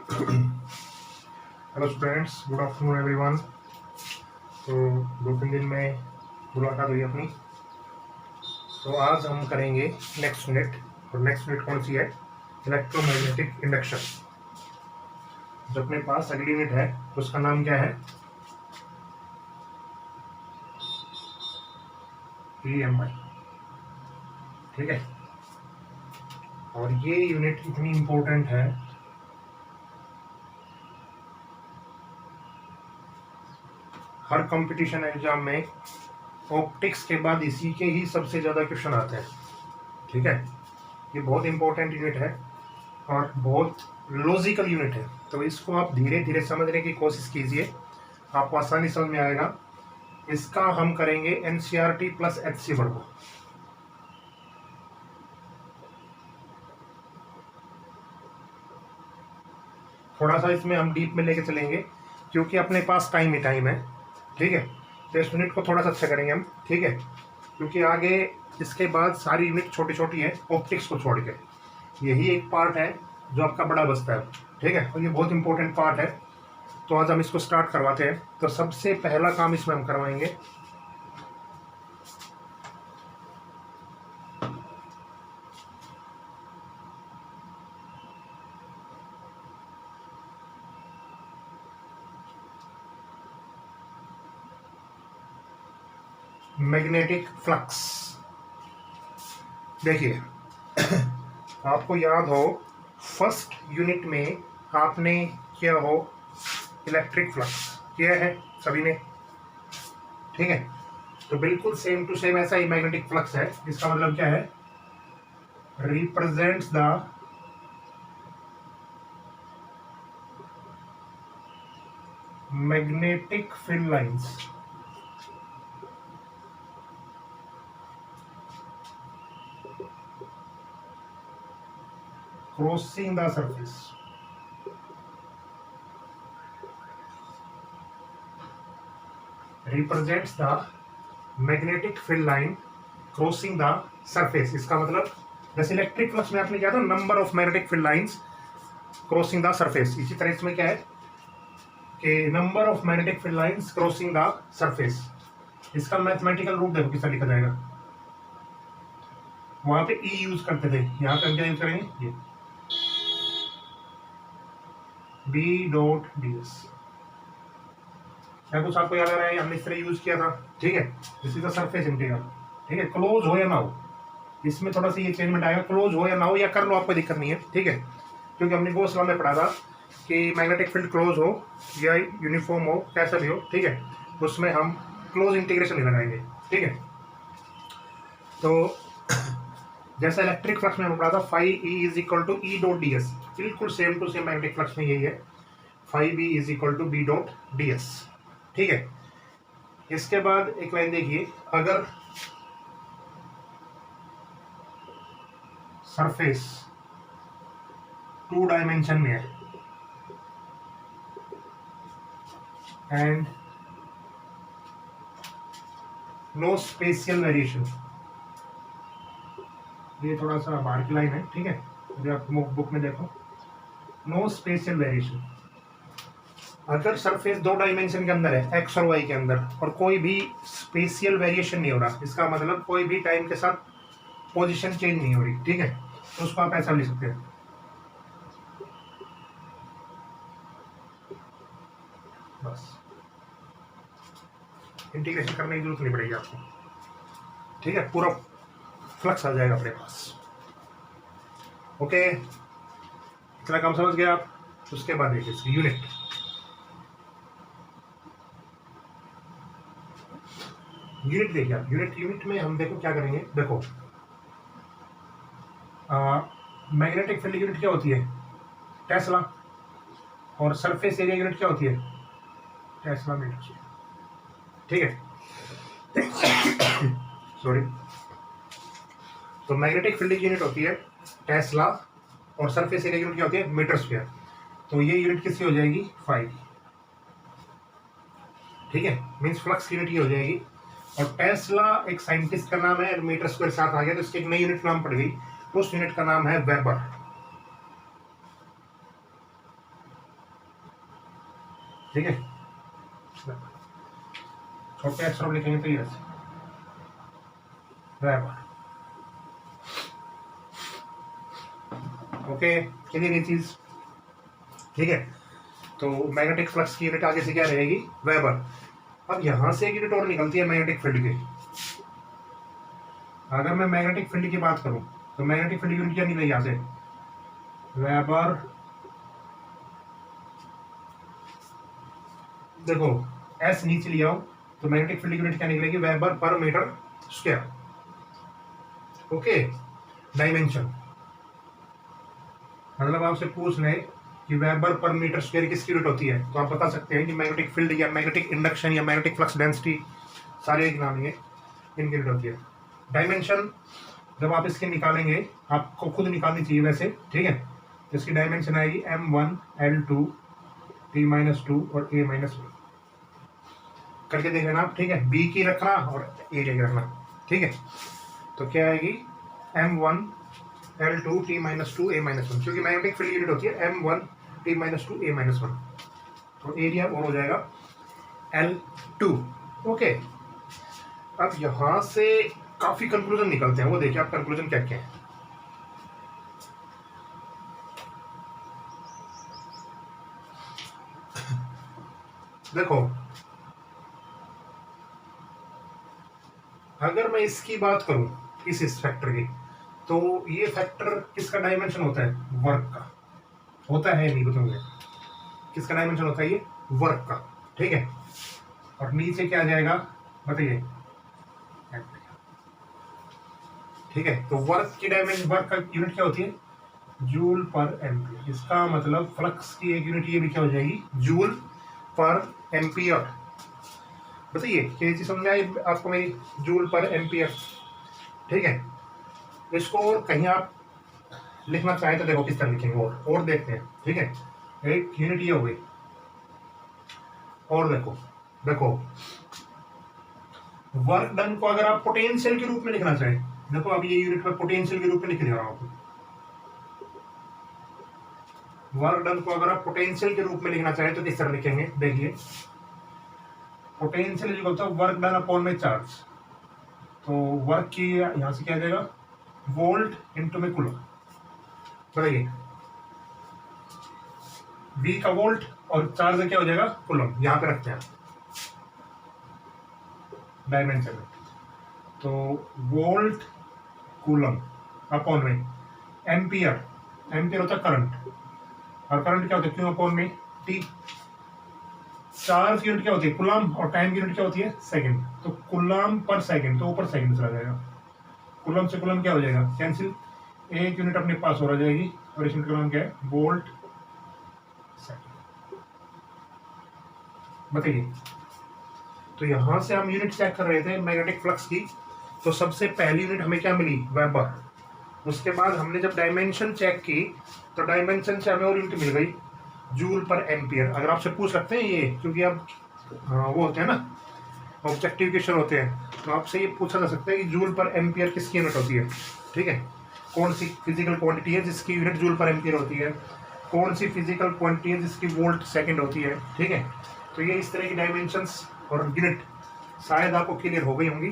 Hello students, good afternoon everyone. तो 2-3 दिन में मुलाकात हुई अपनी। तो आज हम करेंगे नेक्स्ट यूनिट। और नेक्स्ट यूनिट कौन सी है? Electromagnetic induction. जो अपने पास अगली यूनिट है उसका नाम क्या है? EMI। ठीक है। और ये यूनिट इतनी इम्पोर्टेंट है, हर कंपटीशन एग्जाम में ऑप्टिक्स के बाद इसी के ही सबसे ज़्यादा क्वेश्चन आते हैं। ठीक है। ये बहुत इंपॉर्टेंट यूनिट है और बहुत लॉजिकल यूनिट है, तो इसको आप धीरे धीरे समझने की कोशिश कीजिए, आपको आसानी समझ में आएगा। इसका हम करेंगे NCERT प्लस HC वर्ग। थोड़ा सा इसमें हम डीप में लेके चलेंगे क्योंकि अपने पास टाइम ही टाइम है। ठीक है। तो इस यूनिट को थोड़ा सा अच्छा करेंगे हम। ठीक है। क्योंकि आगे इसके बाद सारी यूनिट छोटी छोटी है ऑप्टिक्स को छोड़ के। यही एक पार्ट है जो आपका बड़ा बचता है। ठीक है। और ये बहुत इंपॉर्टेंट पार्ट है। तो आज हम इसको स्टार्ट करवाते हैं। तो सबसे पहला काम इसमें हम करवाएंगे मैग्नेटिक फ्लक्स। देखिए आपको याद हो फर्स्ट यूनिट में आपने किया हो इलेक्ट्रिक फ्लक्स किया है सभी ने। ठीक है। तो बिल्कुल सेम टू सेम ऐसा ही मैग्नेटिक फ्लक्स है। इसका मतलब क्या है? Represents the magnetic field lines crossing the surface। represents the magnetic field line crossing the surface। इसका मतलब जैसे इलेक्ट्रिक फ्लक्स में आपने किया था number of magnetic field lines crossing the surface, इसी तरह इसमें क्या है कि number of magnetic field lines crossing the surface. इसका मैथमेटिकल रूप देखो किसका लिखा जाएगा। वहां पे ई यूज करते थे, यहाँ पे हम क्या यूज करेंगे? ये B.ds। क्या कुछ आपको याद आ रहा है? हमने इस तरह यूज किया था। ठीक है। This is the surface integral. ठीक है। क्लोज हो या ना हो, इसमें थोड़ा सा ये चेंजमेंट आएगा। क्लोज हो या ना हो या कर लो, आपको दिक्कत नहीं है। ठीक है। क्योंकि हमने गॉस लॉ में पढ़ा था कि मैग्नेटिक फील्ड क्लोज हो या यूनिफॉर्म हो, कैसा भी हो। ठीक है। उसमें हम क्लोज इंटीग्रेशन ही लगाएंगे। ठीक है। तो जैसा इलेक्ट्रिक फ्लक्स में हम पढ़ा था phi E is equal to E.ds, बिल्कुल same to same magnetic flux में यही है। Phi B is equal to B.ds। ठीक है। इसके बाद एक लाइन देखिए, अगर सरफेस 2 डायमेंशन में है एंड नो स्पेशियल वेरिएशन, ये थोड़ा सा बाहर की लाइन है। ठीक है। अभी आप बुक में देखो, नो स्पेशियल वेरिएशन। अगर सरफेस 2 डायमेंशन के अंदर है, एक्स और वाई के अंदर, और कोई भी स्पेशियल वेरिएशन नहीं हो रहा, इसका मतलब कोई भी टाइम के साथ पोजीशन चेंज नहीं हो रही। ठीक है। तो उसको आप ऐसा लिख सकते हैं, बस इंटीग्रेशन करने की जरूरत नहीं पड़ेगी आपको। ठीक है। पूरा फ्लक्स आ जाएगा अपने पास। ओके, इतना काम समझ गए आप। उसके बाद देखिए इसकी यूनिट। यूनिट देखिए आप, यूनिट में हम देखो क्या करेंगे। देखो मैग्नेटिक फील्ड यूनिट क्या होती है? टेस्ला। और सरफेस एरिया यूनिट क्या होती है? Tesla metre. ठीक है। सॉरी। तो मैग्नेटिक फील्ड की यूनिट होती है टेस्ला और सरफेस एरिया यूनिट क्या होती है? Metre square. तो ये यूनिट किसकी हो जाएगी? फाई। ठीक है। मींस फ्लक्स की यूनिट ये हो जाएगी। और टेस्ला एक साइंटिस्ट का नाम है, मीटर स्क्वायर साथ आ गया तो इसकी एक नई यूनिट नाम पड़ गई। उस यूनिट का नाम है वेबर। ठीक है, छोटे अक्षरों में लिखेंगे तो ये वेबर। ओके, क्लियर ये चीज, ठीक है। तो मैग्नेटिक फ्लक्स की यूनिट आगे से क्या रहेगी, वेबर। अब यहां से एक यूनिट और निकलती है मैग्नेटिक फील्ड की। अगर मैं मैग्नेटिक फील्ड की बात करूं तो मैग्नेटिक फील्ड यूनिट क्या निकलेगी यहां से, वेबर। देखो एस नीचे लिया हो तो मैग्नेटिक फील्ड यूनिट क्या निकलेगी, वेबर पर मीटर स्क्वायर। ओके, डायमेंशन मतलब आपसे पूछ रहे कि वेबर पर मीटर स्क्वायर किसकी यूनिट होती है, तो आप बता सकते हैं कि मैग्नेटिक फील्ड या मैग्नेटिक इंडक्शन या मैग्नेटिक फ्लक्स डेंसिटी, सारे एक नाम है, इनकी यूनिट होती है। डायमेंशन जब आप इसके निकालेंगे, आपको खुद निकालनी चाहिए वैसे, ठीक है। तो इसकी डायमेंशन आएगी M1 L2 T-2 और A-1 करके देख लेना आप, ठीक है। बी की रखना और एरिया की रखना, ठीक है। तो क्या आएगी M1 L2 T-2 A-1, क्योंकि मैग्नेटिक फील्ड यूनिट होती है M1 T-2 A-1, तो एरिया और हो जाएगा L2। ओके, अब यहां से काफी कंक्लूजन निकलते हैं, वो देखिए आप कंक्लूजन क्या क्या है। देखो अगर मैं इसकी बात करूं, इस फैक्टर की, तो ये फैक्टर किसका डायमेंशन होता है, वर्क का होता है, नहीं बताऊंगा किसका डायमेंशन होता है, ये वर्क का, ठीक है। और नीचे क्या आ जाएगा बताइए, ठीक है। तो वर्क की डायमेंशन, वर्क का यूनिट क्या होती है, जूल पर एम्पियर। इसका मतलब फ्लक्स की एक यूनिट ये भी क्या हो जाएगी, जूल पर एम्पियर। बताइए क्या चीज समझ में आई आपको मेरी, जूल पर एम्पियर, ठीक है। इसको और कहीं आप लिखना चाहें तो देखो किस तरह लिखेंगे, और देखते हैं, ठीक है। एक यूनिट ये हो गई, और देखो देखो वर्क डन को अगर आप पोटेंशियल के रूप में लिखना चाहें, देखो अब ये यूनिट में पोटेंशियल के रूप में लिख दे रहा हूं आपको। वर्क डन को अगर आप पोटेंशियल के रूप में लिखना चाहें तो किस तरह लिखेंगे, देखिए potential equal to work done upon में चार्ज। तो वर्क की यहां से क्या आ जाएगा, वोल्ट इंटू में कूलम। बताइए V का वोल्ट और चार्ज क्या हो जाएगा, कूलम। यहां पे रखते हैं डायमेंशन में, तो वोल्ट कूलम अपॉन में एम्पियर, एम्पियर होता है करंट, और करंट क्या होता है, क्यों अपॉन में टी। चार्ज की यूनिट क्या होती है, कूलम, और टाइम की यूनिट क्या होती है, सेकंड। तो कूलम पर सेकंड, तो ऊपर सेकंड चला जाएगा, कूलम से कूलम क्या हो जाएगा, कैंसिल, एक यूनिट अपने पास हो जाएगी, और इस यूनिट का नाम क्या है, वोल्ट सेकंड। बताइए, तो यहां से हम यूनिट चेक कर रहे थे मैग्नेटिक फ्लक्स की, तो सबसे पहली यूनिट हमें क्या मिली, वेबर। उसके बाद हमने जब डायमेंशन चेक की तो डायमेंशन से हमें और यूनिट मिल गई, जूल पर एम्पियर। अगर आपसे पूछ सकते हैं ये, क्योंकि अब वो होते हैं ना ऑब्जेक्टिव क्वेश्चन होते हैं, तो आपसे ये पूछा जा सकता है कि जूल पर एम्पियर किसकी यूनिट होती है, ठीक है। कौन सी फिजिकल क्वांटिटी है जिसकी यूनिट जूल पर एम्पियर होती है, कौन सी फिजिकल क्वांटिटी है जिसकी वोल्ट सेकंड होती है, ठीक है। तो ये इस तरह की डायमेंशंस और यूनिट शायद आपको क्लियर हो गई होंगी,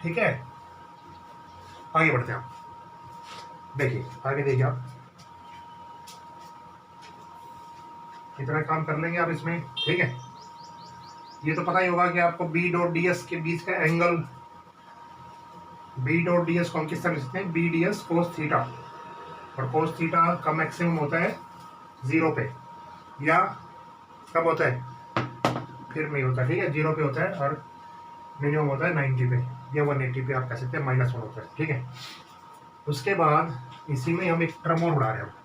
ठीक है। आगे बढ़ते हैं, देखिए आगे देखिए आप इतना काम कर लेंगे आप इसमें, ठीक है। ये तो पता ही होगा कि आपको बी डॉट डी एस के बीच का angle, B dot D S को हम किस तरह लिखते हैं, B D S cos theta, और कोस थीटा का मैक्सिमम होता है 0 पे, या कब होता है, फिर में होता है, ठीक है, 0 पे होता है, और मिनिमम होता है 90 पे या 180 पे, आप कह सकते हैं -1 होता है, ठीक है। उसके बाद इसी में हम एक टर्म और बढ़ा रहे हैं,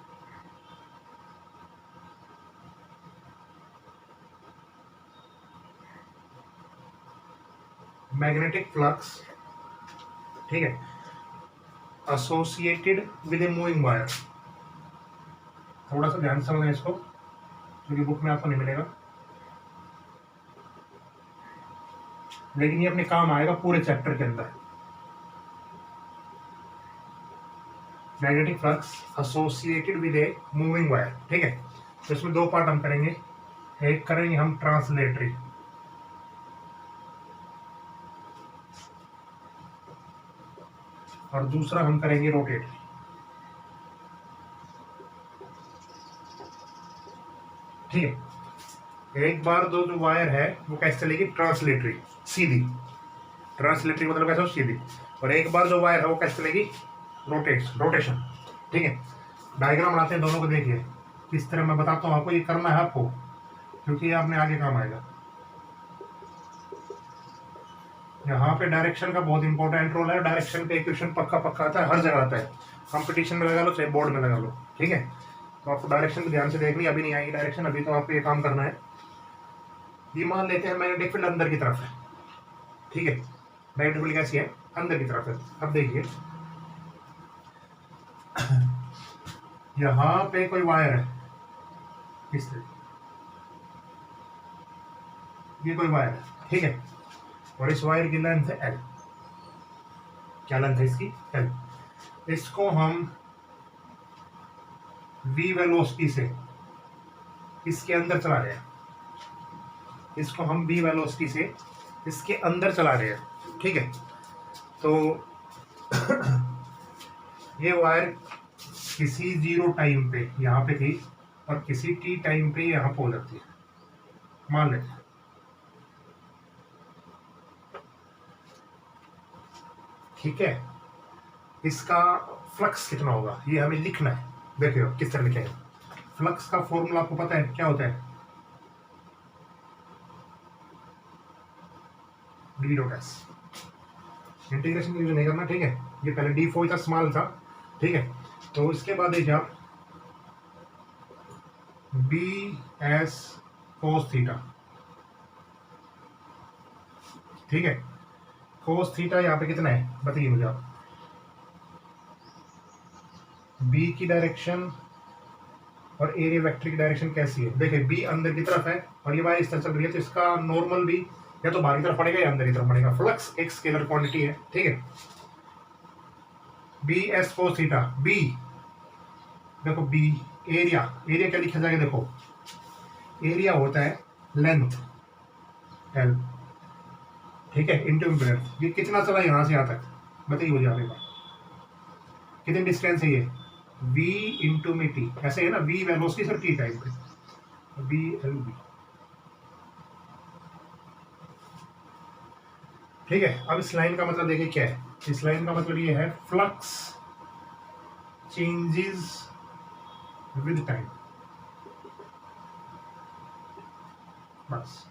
मैग्नेटिक फ्लक्स, ठीक है, associated with a moving wire. थोड़ा सा ध्यान से समझना इसको, क्योंकि बुक में आपको नहीं मिलेगा, लेकिन ये अपने काम आएगा पूरे चैप्टर के अंदर। Magnetic flux associated with a moving wire, ठीक है। तो इसमें दो पार्ट हम करेंगे, एक करेंगे हम ट्रांसलेटरी, और दूसरा हम करेंगे रोटेटरी। ठीक है, एक बार दो जो वायर है वो कैसे चलेगी, ट्रांसलेटरी सीधी, ट्रांसलेटरी मतलब कैसे सीधी, और एक बार जो वायर है वो कैसे चलेगी, रोटेशन। ठीक है, डायग्राम बनाते हैं दोनों को, देखिए किस तरह मैं बताता हूँ आपको, ये करना है आपको क्योंकि ये आपने आगे काम आएगा। यहाँ पे डायरेक्शन का बहुत इंपॉर्टेंट रोल है, डायरेक्शन पे इक्वेशन पक्का पक्का आता है, हर जगह आता है, कंपटीशन में लगा लो चाहे बोर्ड में लगा लो। ठीक है, तो आपको डायरेक्शन ध्यान से देखनी, अभी नहीं आएगी डायरेक्शन, अभी तो आपको ये काम करना है। ये मान लेते हैं मैग्नेटिक फील्ड अंदर की तरफ है। ठीक है, मैग्नेटिक फील्ड कैसी है, अंदर की तरफ है। अब देखिए यहाँ पे कोई वायर है, इस तरह ये कोई वायर है। ठीक है, और इस वायर की लेंथ है एल। क्या लेंथ है इसकी, एल। इसको हम v वेलोसिटी से इसके अंदर चला रहे हैं, इसको हम v वेलोसिटी से इसके अंदर चला रहे हैं। ठीक है, तो ये वायर किसी जीरो टाइम पे यहाँ पे थी और किसी t टाइम पे यहाँ पे हो जाती है, मान लेते हैं। ठीक है, इसका फ्लक्स कितना होगा ये हमें लिखना है। देखिए किस तरह लिखेंगे, फ्लक्स का फॉर्मूला आपको पता है क्या होता है, D dot S. Integration use नहीं करना। ठीक है, ये पहले डी फोर था, स्मॉल था। ठीक है, तो इसके बाद देखिए आप बी एस कोस थीटा। ठीक है, कोस थीटा यहाँ पे कितना है बताइए मुझे आप, बी की डायरेक्शन और एरिया वेक्टर की डायरेक्शन कैसी है। देखिए बी अंदर की तरफ है और ये वायर इस तरह चल रही है, तो इसका नॉर्मल भी या तो बाहर की तरफ पड़ेगा या अंदर की तरफ पड़ेगा। फ्लक्स एक स्केलर क्वांटिटी है। ठीक है, B S cos theta, B देखो बी एरिया, एरिया क्या लिखा जाएगा, देखो एरिया होता है लेंथ एल। ठीक है, इंटू इम्पीडेंस। ये कितना चला यहाँ से यहाँ तक बताइए मुझे, आपके पास कितनी डिस्टेंस है ये, v इंटू में टी, ऐसे है ना, v वेलोसिटी से टी टाइम पे, v एल बी। ठीक है, अब इस लाइन का मतलब देखिए क्या है, इस लाइन का मतलब ये है फ्लक्स चेंजेस विद टाइम। बस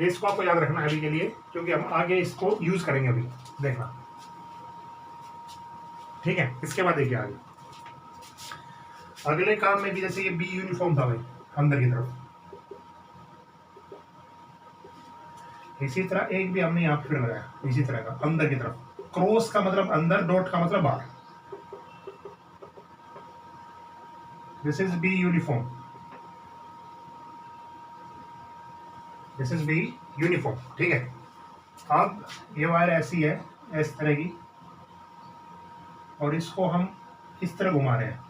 इसको आपको याद रखना है अभी के लिए, क्योंकि हम आगे इसको यूज करेंगे अभी, देखना। ठीक है, इसके बाद देखिए आगे अगले काम में भी, जैसे ये बी यूनिफॉर्म था भाई अंदर की तरफ, इसी तरह एक भी हमने यहाँ पे फिर लगाया इसी तरह का अंदर की तरफ। क्रॉस का मतलब अंदर, डॉट का मतलब बाहर। This is be uniform, this is be uniform. ठीक है, अब ये वायर ऐसी है इस तरह की, और इसको हम इस तरह घुमा रहे हैं।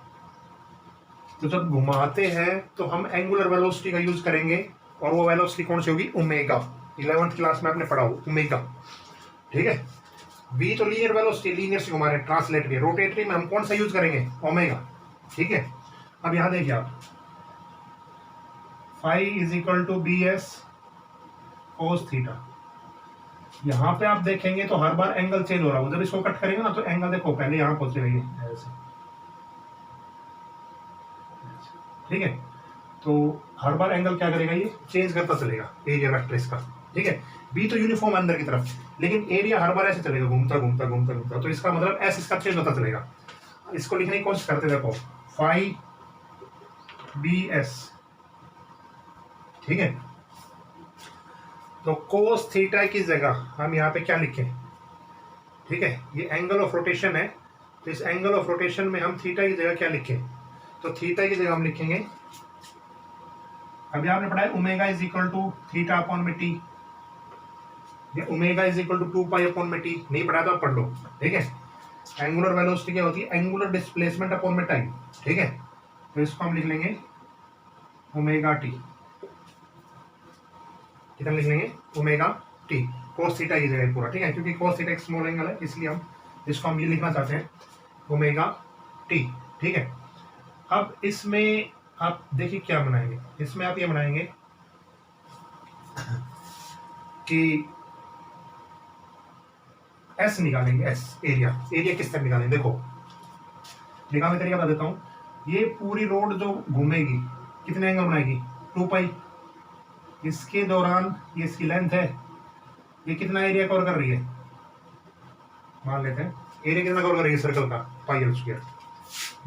तो जब घुमाते हैं तो हम एंगुलर वेलोसिटी का यूज करेंगे, और वो वेलोसिटी कौन सी होगी, ओमेगा। 11th क्लास में आपने पढ़ा हो ओमेगा। ठीक है, v तो लीनियर वेलोसिटी, लीनियर से घुमा रहे हैं, ट्रांसलेटरी। रोटेटरी में हम कौन सा यूज करेंगे, ओमेगा। ठीक है, अब यहां देखिए आप phi is equal to B S cos theta. यहां पे आप देखेंगे तो हर बार एंगल चेंज हो रहा है। जब इसको कट करेंगे ना तो एंगल देखो पहले यहां पहुंचेगा ये ऐसे। ठीक है, तो हर बार एंगल क्या करेगा, ये चेंज करता चलेगा एरिया वेक्टर इसका। ठीक है, बी तो यूनिफॉर्म अंदर की तरफ, लेकिन एरिया हर बार ऐसे चलेगा, घूमता घूमता घूमता घूमता। तो इसका मतलब एस इसका चेंज होता चलेगा। इसको लिखने की कोशिश करते देखो, फाई बी एस। ठीक है, तो कोस थीटा की जगह हम यहाँ पे क्या लिखें। ठीक है, ये एंगल ऑफ रोटेशन है, तो इस एंगल ऑफ रोटेशन में हम थीटा की जगह क्या लिखें, तो थीटा की जगह हम लिखेंगे, अभी आपने पढ़ा है omega is equal to theta upon में टी, ये omega is equal to 2 pi upon में टी। नहीं पढ़ा तो आप पढ़ लो। ठीक है, एंगुलर वेलोसिटी क्या होती है, एंगुलर डिस्प्लेसमेंट अपॉन में टाइम। ठीक है, तो इसको हम लिख लेंगे ओमेगा टी। कितना लिख लेंगे? ओमेगा टी, कोस थीटा की जगह पूरा, ठीक है, क्योंकि कोस थीटा एक स्मॉल एंगल है, इसलिए हम इसको हम ये लिखना चाहते हैं ओमेगा टी, ठीक है। अब इसमें आप देखिए क्या बनाएंगे, इसमें आप ये बनाएंगे कि एस निकालेंगे, एस एरिया, एरिया किस तरह निकालेंगे? देखो निकालने का तरीका बता देता हूँ। ये पूरी रोड जो घूमेगी कितने एंगल बनाएगी? 2 पाई। इसके दौरान ये इसकी लेंथ है, ये कितना एरिया कवर कर रही है? मान लेते हैं एरिया कितना कवर करेगी सर्कल का? Pi L square.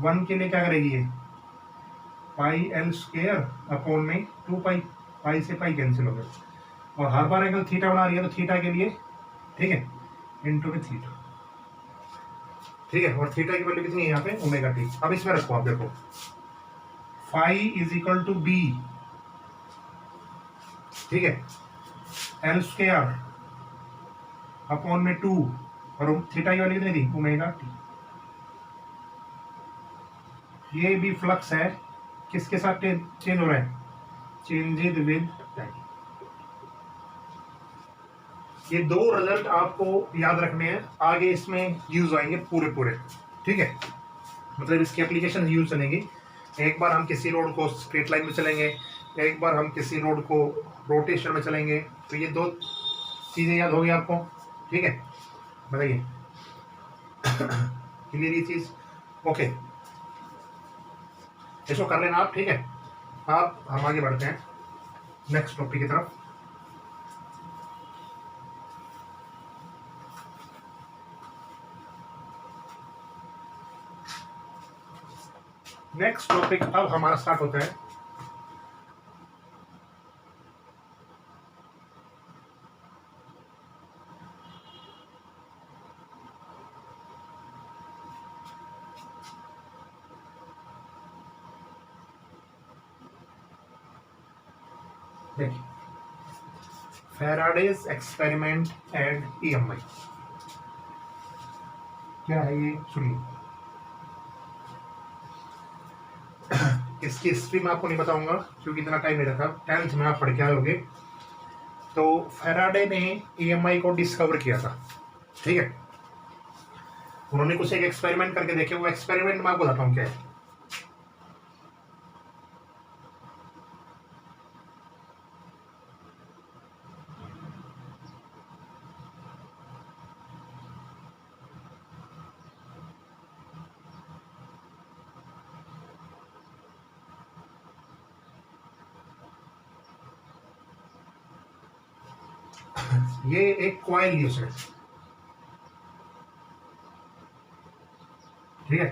1 के लिए क्या करेगी ये? पाई एल स्क्वायर अपॉन में 2 पाई, पाई से पाई कैंसिल हो गया, और हर बार एंगल थीटा बना रही है तो थीटा के लिए, ठीक है, इंटू में थीटा, ठीक है, और थीटा की वैल्यू कितनी है यहाँ पे? Omega T. अब इसमें रखो आप, देखो phi is equal to B, ठीक है, एल स्क्वायर अपॉन में 2, और थीटा की वैल्यू कितनी थी? Omega T. ये भी फ्लक्स है, किसके साथ चेंज हो रहा है? Changes with time. ये दो रिजल्ट आपको याद रखने हैं, आगे इसमें यूज आएंगे पूरे पूरे, ठीक है, मतलब इसकी एप्लीकेशन यूज चलेंगी। एक बार हम किसी रोड को स्ट्रेट लाइन में चलेंगे, एक बार हम किसी रोड को रोटेशन में चलेंगे, तो ये दो चीजें याद होगी आपको, ठीक है, बताइए क्लियर ये चीज? ओके, इसको कर लेना आप, ठीक है। आप हम आगे बढ़ते हैं नेक्स्ट टॉपिक की तरफ। नेक्स्ट टॉपिक अब हमारा स्टार्ट होता है देखिए फैराडेज एक्सपेरिमेंट एंड ईएमआई। क्या है ये? सुनिए, इसकी हिस्ट्री में आपको नहीं बताऊंगा क्योंकि इतना टाइम नहीं रखा, 10th में आप पढ़ के आए होगे। तो फैराडे ने ईएमआई को डिस्कवर किया था, ठीक है, उन्होंने कुछ एक एक्सपेरिमेंट करके देखे, वो एक्सपेरिमेंट मैं आपको बताता हूँ क्या है। ये एक कॉइल यूज है, ठीक है,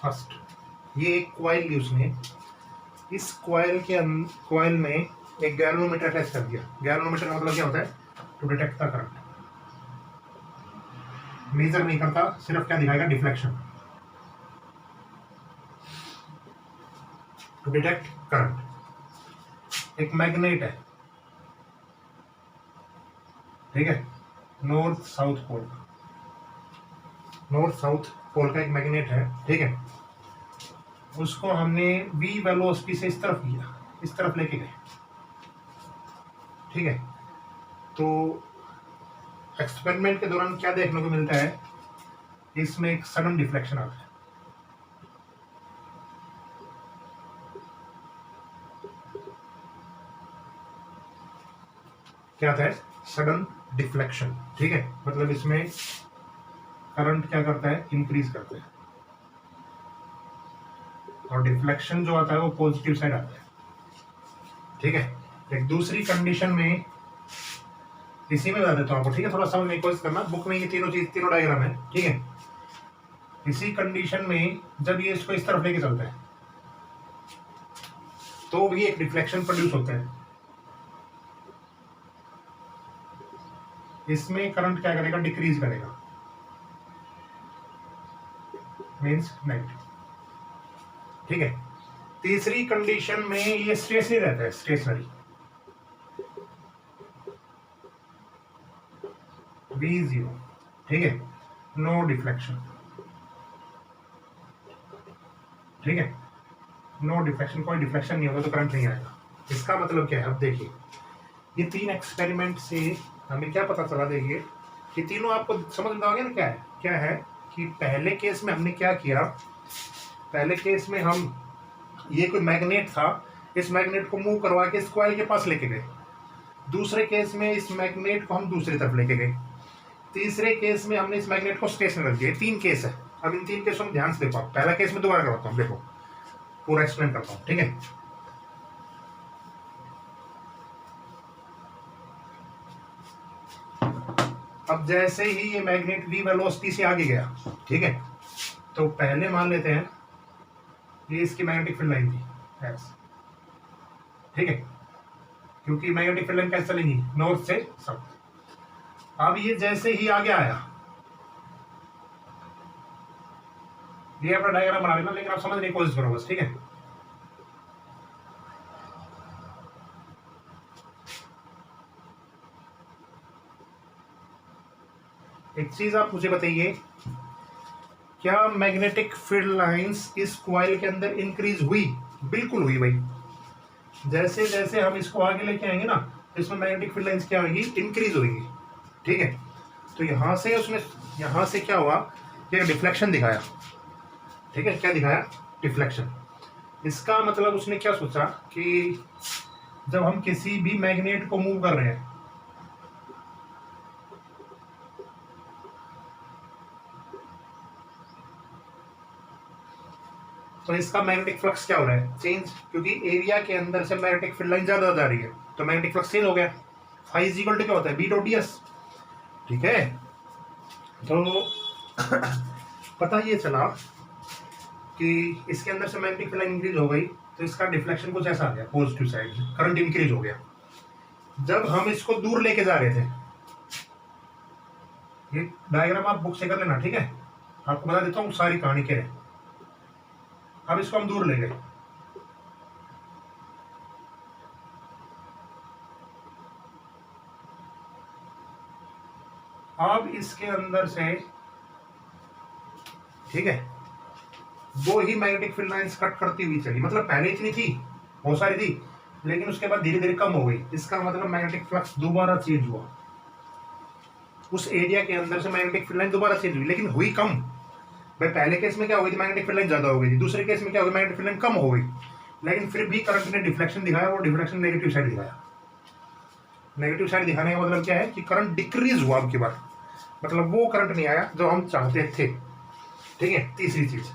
फर्स्ट ये एक कॉइल यूज ने, इस कॉइल में एक गैल्वेनोमीटर अटैच कर दिया। गैल्वेनोमीटर का मतलब क्या होता है? To detect the current, measure नहीं करता, सिर्फ क्या दिखाएगा? Deflection, to detect current. एक मैग्नेट है, ठीक है, north south pole, north south pole का एक मैग्नेट है, ठीक है, उसको हमने v वेलोसिटी से इस तरफ किया, इस तरफ लेके गए, ठीक है। तो एक्सपेरिमेंट के दौरान क्या देखने को मिलता है? इसमें एक सडन डिफ्लेक्शन आता है, क्या आता है? सडन डिफ्लेक्शन, ठीक है, मतलब इसमें करंट क्या करता है? इंक्रीज करता है, और डिफ्लेक्शन जो आता है वो पॉजिटिव साइड आता है, ठीक है। एक दूसरी कंडीशन में, इसी में बता देता हूँ आपको, ठीक है, थोड़ा समझने की कोशिश करना, बुक में ये तीनों डायग्राम है, ठीक है। इसी कंडीशन में जब ये इसको इस तरफ लेके चलता है तो भी एक रिफ्लेक्शन प्रोड्यूस होता है, इसमें करंट क्या करेगा? डिक्रीज करेगा, मीन्स नेगेटिव, ठीक है। तीसरी कंडीशन में ये स्टेशनरी रहता है, स्टेशनरी, V0, ठीक है, नो डिफ्लेक्शन, ठीक है। नो डिफ्लेक्शन, कोई डिफ्लेक्शन नहीं होगा तो करंट नहीं आएगा। इसका मतलब क्या है, अब देखिए ये 3 एक्सपेरिमेंट से हमें क्या पता चला, देखिए कि तीनों आपको समझ में आ गया ना क्या है कि पहले केस में हमने क्या किया, पहले केस में हम ये कोई मैग्नेट था, इस मैग्नेट को मूव करवा के इस कॉइल के पास लेके गए। दूसरे केस में इस मैग्नेट को हम दूसरी तरफ लेके गए। तीसरे केस में हमने इस मैग्नेट को स्टेशन रख दिया। 3 केस है। अब इन 3 केसों में ध्यान से देखो। पहला केस में दोबारा करवाता हूँ, देखो पूरा एक्सप्लेन करता हूँ, ठीक है। अब जैसे ही ये मैग्नेट v वेलोसिटी से आगे गया, ठीक है, तो पहले मान लेते हैं ये इसकी मैग्नेटिक फील्ड लाइन थी ऐसे, ठीक है, क्योंकि मैग्नेटिक फील्ड लाइन कैसे चलेगी, नॉर्थ से साउथ। अब ये जैसे ही आगे आया, ये अपना डायग्राम बना लेना, लेकिन आप समझने की कोशिश करो बस, ठीक है। एक चीज आप मुझे बताइए, क्या मैग्नेटिक फील्ड लाइंस इस कॉइल के अंदर इंक्रीज हुई? बिल्कुल हुई भाई। जैसे जैसे हम इसको आगे लेके आएंगे ना, इसमें मैग्नेटिक फील्ड लाइंस क्या होगी, इंक्रीज होगी, ठीक है। तो यहां से उसने, यहां से क्या हुआ, ये डिफ्लेक्शन दिखाया, ठीक है। क्या दिखाया? डिफ्लेक्शन। इसका मतलब उसने क्या सोचा कि जब हम किसी भी मैग्नेट को मूव कर रहे हैं, तो इसका मैग्नेटिक फ्लक्स क्या हो रहा है, चेंज, क्योंकि एरिया के अंदर से मैग्नेटिक फील्ड लाइन ज्यादा जा रही है, तो मैग्नेटिक फ्लक्स चेंज हो गया। फाई इज इक्वल टू क्या होता है, बी डॉट डी एस, ठीक है। तो पता ये चला कि इसके अंदर से मैग्नेटिक फील्ड लाइन इंक्रीज हो गई, तो इसका डिफ्लेक्शन कुछ ऐसा आ गया, पॉजिटिव साइड, करंट इंक्रीज हो गया। जब हम इसको दूर लेके जा रहे थे, ये डायग्राम आप बुक से कर लेना, ठीक है, आपको बता देता हूँ सारी कहानी क्या है। अब इसको हम दूर ले गए, अब इसके अंदर से, ठीक है, वो ही मैग्नेटिक फील्ड लाइंस कट करती हुई चली, मतलब पहले इतनी थी, बहुत सारी थी, लेकिन उसके बाद धीरे धीरे कम हो गई। इसका मतलब मैग्नेटिक फ्लक्स दोबारा चेंज हुआ, उस एरिया के अंदर से मैग्नेटिक फील्ड लाइन दोबारा चेंज हुई, लेकिन हुई कम। भाई पहले केस में क्या हो गई थी, मैग्नेटिक फील्ड लाइन ज्यादा हो गई थी, दूसरे केस में क्या हो गई, मैग्नेटिक फील्ड लाइन कम हो गई, लेकिन फिर भी करंट ने डिफ्लेक्शन दिखाया, वो डिफ्लेक्शन नेगेटिव साइड दिखाया। नेगेटिव साइड दिखाने का मतलब क्या है कि करंट डिक्रीज हुआ अब की बार, मतलब वो करंट नहीं आया जो हम चाहते थे, ठीक है। तीसरी चीज,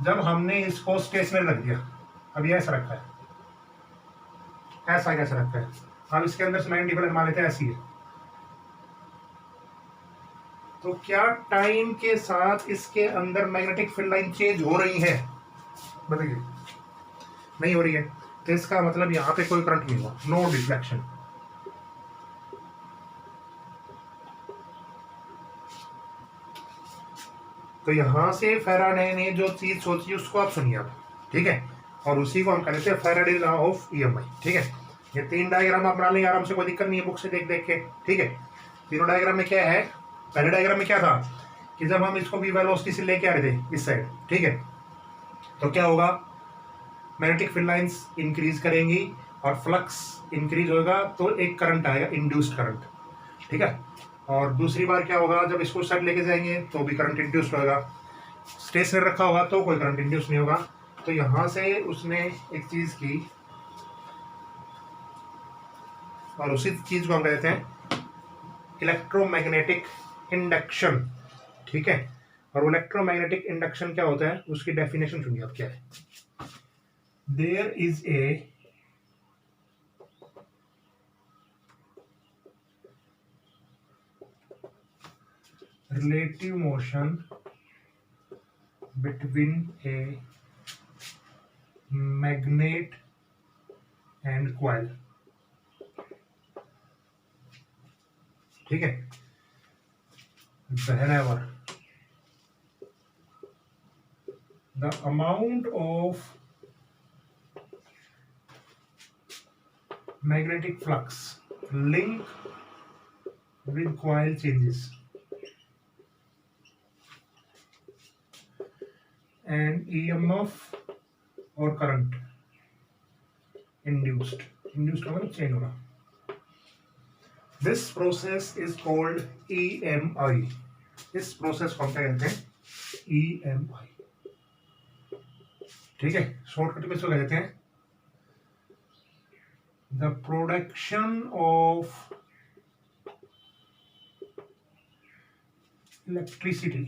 जब हमने इसको स्टेशनरी रख दिया, अब ये ऐसा रखा है, ऐसा कैसे रखा है, अब इसके अंदर से मैग्नेटिक फील्ड मान लेते हैं ऐसी है, तो क्या टाइम के साथ इसके अंदर मैग्नेटिक फील्ड लाइन चेंज हो रही है? बताइए, नहीं हो रही है, तो इसका मतलब यहां पे कोई करंट नहीं हुआ, नो डिफ्लेक्शन। तो यहां से फैराडे ने जो चीज सोची उसको आप सुनिए आप, ठीक है, और उसी को हम कहते हैं फैराडे लॉ ऑफ ईएमआई, ठीक है। ये 3 डायग्राम आप बना लेंगे आराम से, कोई दिक्कत नहीं है, बुक से देख देख के, ठीक है। तीनों डायग्राम में क्या है, पहले डायग्राम में क्या था कि जब हम इसको वी वेलोसिटी से लेके आ रहे थे इस साइड, ठीक है, तो क्या होगा, मैग्नेटिक फील्ड लाइंस इंक्रीज करेंगी और फ्लक्स इंक्रीज होगा, तो एक करंट आएगा, इंड्यूस्ड करंट, ठीक है। और दूसरी बार क्या होगा, जब इसको साइड लेके जाएंगे तो भी करंट इंड्यूस्ड होगा, स्टेशनरी रखा होगा तो कोई करंट इंड्यूस नहीं होगा। तो यहां से उसने एक चीज की, और उसी चीज को हम कहते हैं इलेक्ट्रोमैग्नेटिक इंडक्शन, ठीक है। और इलेक्ट्रोमैग्नेटिक इंडक्शन क्या होता है, उसकी डेफिनेशन सुनिए अब क्या है। There is a relative motion between a magnet and coil, ठीक है। whenever the amount of magnetic flux linked with coil changes and EMF और करंट इंड्यूस्ड, इंड्यूस्ड मतलब चेंज होना। This process is called EMI। इस process को हम क्या कहते हैं? EMI। ठीक है, शॉर्टकट में इसको कहते हैं the production of electricity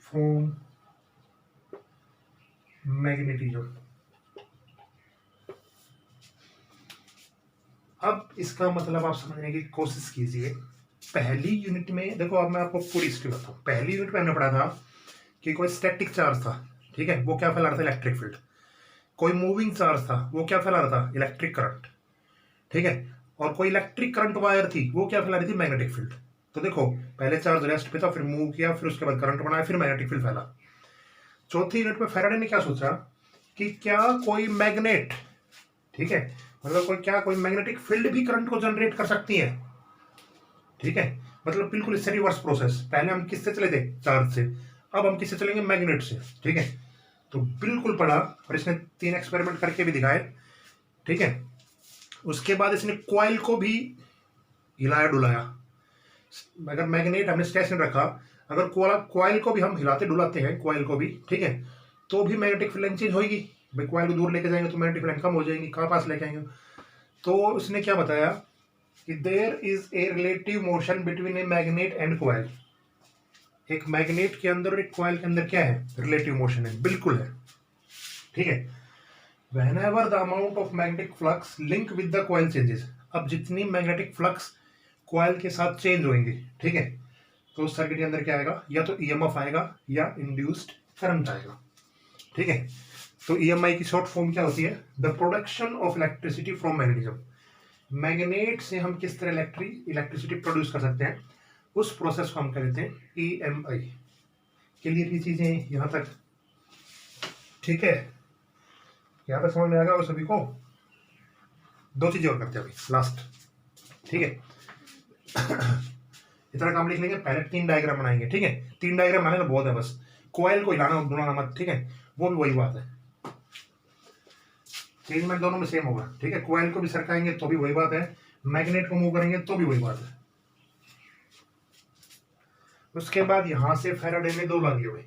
from magnetism. अब इसका मतलब आप समझने की कोशिश कीजिए। पहली यूनिट में देखो, अब मैं आपको पूरी हिस्ट्री बताऊं। पहली यूनिट में हमने पढ़ा था कि कोई स्टैटिक चार्ज था, ठीक है, वो क्या फैला रहा था? Electric field. कोई मूविंग चार्ज था, वो क्या फैला रहा था? इलेक्ट्रिक करंट, ठीक है। और कोई इलेक्ट्रिक करंट वायर थी, वो क्या फैला रही थी? Magnetic field. तो देखो, पहले चार्ज रेस्ट पे था, फिर मूव किया, फिर उसके बाद करंट बनाया, फिर मैग्नेटिक फील्ड फैला। चौथी यूनिट में फैराडे ने क्या सोचा कि क्या कोई मैग्नेट, ठीक है, मतलब कोई मैग्नेटिक फील्ड भी करंट को जनरेट कर सकती है, ठीक है। मतलब बिल्कुल इससे रिवर्स प्रोसेस। पहले हम किससे चले थे? चार्ज से। अब हम किससे चलेंगे? मैग्नेट से, ठीक है। तो बिल्कुल पढ़ा, और इसने 3 एक्सपेरिमेंट करके भी दिखाए, ठीक है। उसके बाद इसने कॉइल को भी हिलाया डुलाया। अगर मैग्नेट हमने स्टेशन रखा, अगर कॉइल को भी हम हिलाते डुलाते हैं, कॉइल को भी, ठीक है, तो भी मैग्नेटिक फील्ड चेंज होगी। भाई कॉइल को दूर लेके जाएंगे तो मैग्नेटिक फील्ड कम हो जाएंगी, कहाँ पास लेके आएंगे? तो उसने क्या बताया कि there is a relative motion between a magnet and coil. एक मैग्नेट के अंदर और एक कॉइल के अंदर क्या है? रिलेटिव मोशन है, बिल्कुल है, ठीक है। whenever the amount of magnetic flux link with the coil changes। अब जितनी मैग्नेटिक फ्लक्स कॉइल के साथ चेंज होंगी, ठीक है, तो उस सर्किट के अंदर क्या आएगा? या तो EMF आएगा या इंड्यूस्ड करंट आएगा, ठीक है। तो EMI की शॉर्ट फॉर्म क्या होती है? The production of electricity from magnetism. Magnet से हम किस तरह इलेक्ट्रिसिटी प्रोड्यूस कर सकते हैं, उस प्रोसेस को हम कहते हैं EMI। क्लियर की चीजें यहां तक? ठीक है, यहां तक समझ में आ गया सभी को? 2 चीजें और करते हैं अभी लास्ट, ठीक है। इतना काम लिख लेंगे, पहले 3 डायग्राम बनाएंगे, ठीक है। 3 डायग्राम बनाने का बहुत है, बस कॉइल को हिलाना डुलाना मत, ठीक है। वो भी वही बात है, चेंजमेंट दोनों में सेम होगा, ठीक है। कॉइल को भी सरकाएंगे तो भी वही बात है, मैग्नेट को मूव करेंगे तो भी वही बात है। उसके बाद यहां से फैराडे ने 2 लॉ दिए हुए।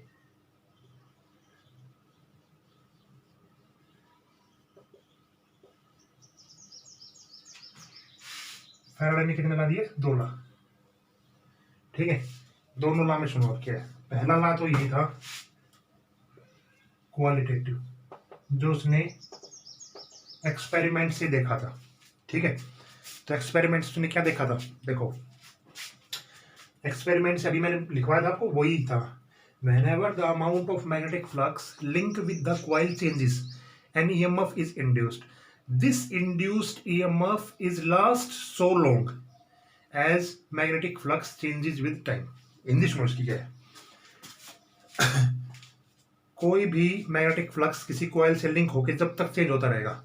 फैराडे ने कितने ला दिए? 2 लॉ, ठीक है। दोनों लॉ में सुनो क्या है। पहला लॉ तो यही था क्वालिटेटिव, जो उसने एक्सपेरिमेंट से देखा था, ठीक है। तो एक्सपेरिमेंट ने क्या देखा था? देखो, एक्सपेरिमेंट से अभी मैंने लिखवाया था आपको, वही था। whenever the amount of magnetic flux linked with the coil changes an EMF is induced, this induced EMF is last so long as magnetic flux changes with time। English में उसकी क्या है? कोई भी मैग्नेटिक फ्लक्स किसी coil से link होकर जब तक चेंज होता रहेगा,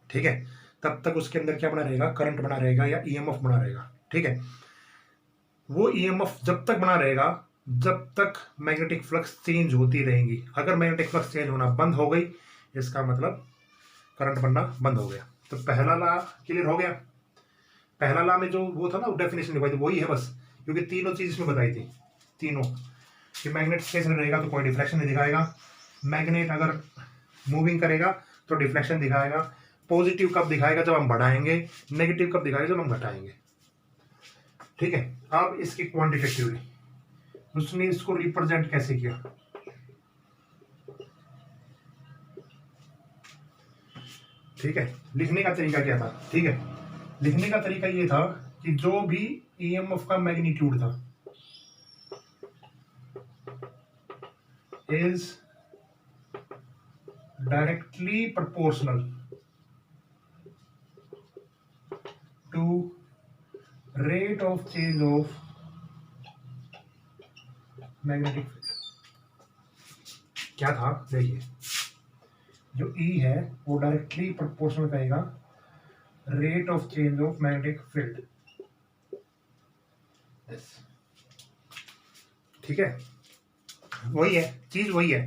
ठीक है, तब तक उसके अंदर क्या बना रहेगा? करंट बना रहेगा या EMF बना रहेगा, ठीक है। वो EMF जब तक बना रहेगा जब तक मैग्नेटिक फ्लक्स चेंज होती रहेंगी। अगर मैग्नेटिक फ्लक्स चेंज होना बंद हो गई, इसका मतलब करंट बनना बंद हो गया। तो पहला लॉ क्लियर हो गया। पहला लॉ में जो वो था ना, डेफिनेशन लिखवाई थी, वही है बस, क्योंकि तीनों चीज इसमें बताई थी, तीनों कि मैग्नेट स्टेशनरी रहेगा तो कोई डिफ्लेक्शन नहीं दिखाएगा, मैग्नेट अगर मूविंग करेगा तो डिफ्लेक्शन दिखाएगा, पॉजिटिव कब दिखाएगा? जब हम बढ़ाएंगे, नेगेटिव कब दिखाएगा? जब हम घटाएंगे, ठीक है। अब इसकी क्वांटिटेटिवली उसने इसको रिप्रेजेंट कैसे किया? ठीक है, लिखने का तरीका क्या था? ठीक है, लिखने का तरीका ये था कि जो भी EMF का मैग्नीट्यूड था is directly proportional to rate of change of magnetic field। क्या था? देखिए, जो E है वो डायरेक्टली प्रोपोर्शनल कहेगा rate of change of magnetic field, ठीक है। वही है, चीज वही है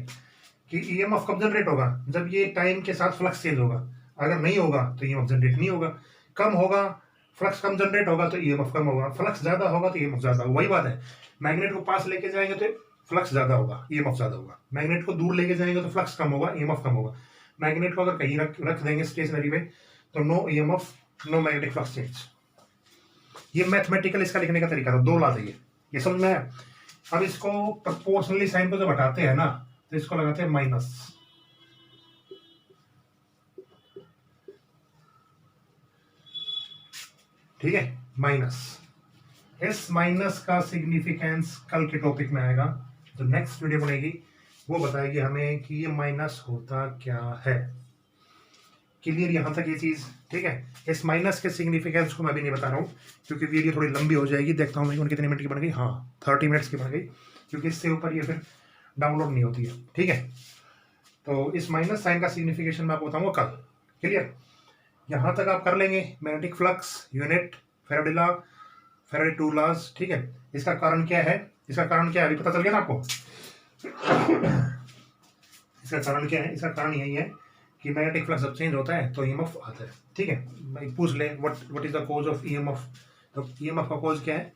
कि ईएमएफ कब जनरेट होगा, जब ये टाइम के साथ फ्लक्स चेंज होगा। अगर नहीं होगा तो ईएमएफ जनरेट नहीं होगा। कम होगा, फ्लक्स कम जनरेट होगा तो ईएमएफ कम होगा, फ्लक्स ज्यादा होगा तो ईएमएफ ज्यादा होगा। वही बात है, मैग्नेट को पास लेके जाएंगे तो फ्लक्स ज्यादा होगा, ईएमएफ ज्यादा होगा। मैग्नेट को दूर लेके जाएंगे तो फ्लक्स कम होगा, ईएमएफ कम होगा। मैग्नेट को अगर कहीं रख देंगे स्टेशनरी पे तो no EMF, no magnetic flux change. ये मैथमेटिकल इसका लिखने का तरीका था, 2 ला देंगे, ये समझ में आया। अब इसको प्रोपोर्शनली साइन को जब हटाते हैं ना तो इसको लगाते हैं माइनस। ठीक है, माइनस। इस माइनस का सिग्निफिकेंस कल के टॉपिक में आएगा, जो नेक्स्ट वीडियो बनेगी वो बताएगी हमें कि ये माइनस होता क्या है। क्लियर यहां तक ये चीज? ठीक है, इस माइनस के सिग्निफिकेंस को मैं भी नहीं बता रहा हूँ क्योंकि वीडियो थोड़ी लंबी हो जाएगी। देखता हूँ मैं कितने मिनट की बन गई। हाँ, 30 मिनट्स की बन गई, क्योंकि इससे ऊपर ये फिर डाउनलोड नहीं होती है। ठीक है, तो इस माइनस साइन का सिग्निफिकेशन मैं आपको बताऊंगा कल। क्लियर? यहां तक आप कर लेंगे। Magnetic flux unit Faraday Faraday 2 laws. ठीक है, इसका कारण क्या है? इसका कारण क्या है अभी पता चल गया ना आपको? इसका कारण क्या है? इसका कारण यही है कि मैग्नेटिक फ्लक्स जब चेंज होता है तो ईएमएफ आता है। ठीक है, मैं पूछ ले what is the cause of EMF. तो ईएमएफ का कॉज क्या है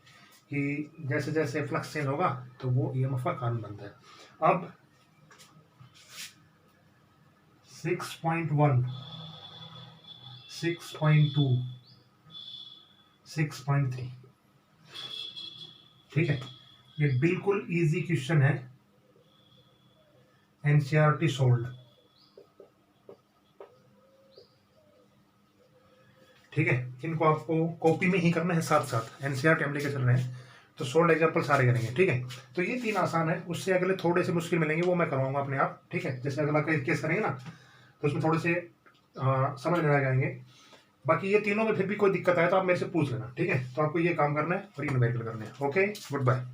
कि जैसे जैसे फ्लक्स चेंज होगा तो वो ईएमएफ का कारण बनता है। अब 6.1, 6.2, 6.3। ठीक है, ये बिल्कुल इजी क्वेश्चन है, एनसीईआरटी सोल्ड। ठीक है, इनको आपको कॉपी में ही करना है, साथ साथ एनसीईआरटी हम लेके चल रहे हैं तो सोल्ड एग्जाम्पल सारे करेंगे। ठीक है, तो ये 3 आसान है, उससे अगले थोड़े से मुश्किल मिलेंगे, वो मैं करवाऊंगा अपने आप। ठीक है, जैसे अगला केस करेंगे ना तो उसमें थोड़े से समझ में आ जाएंगे। बाकी ये तीनों में फिर भी कोई दिक्कत आए तो आप मेरे से पूछ लेना। ठीक है, तो आपको ये काम करना है और ये न्यूमेरिकल करना है। Okay, good bye.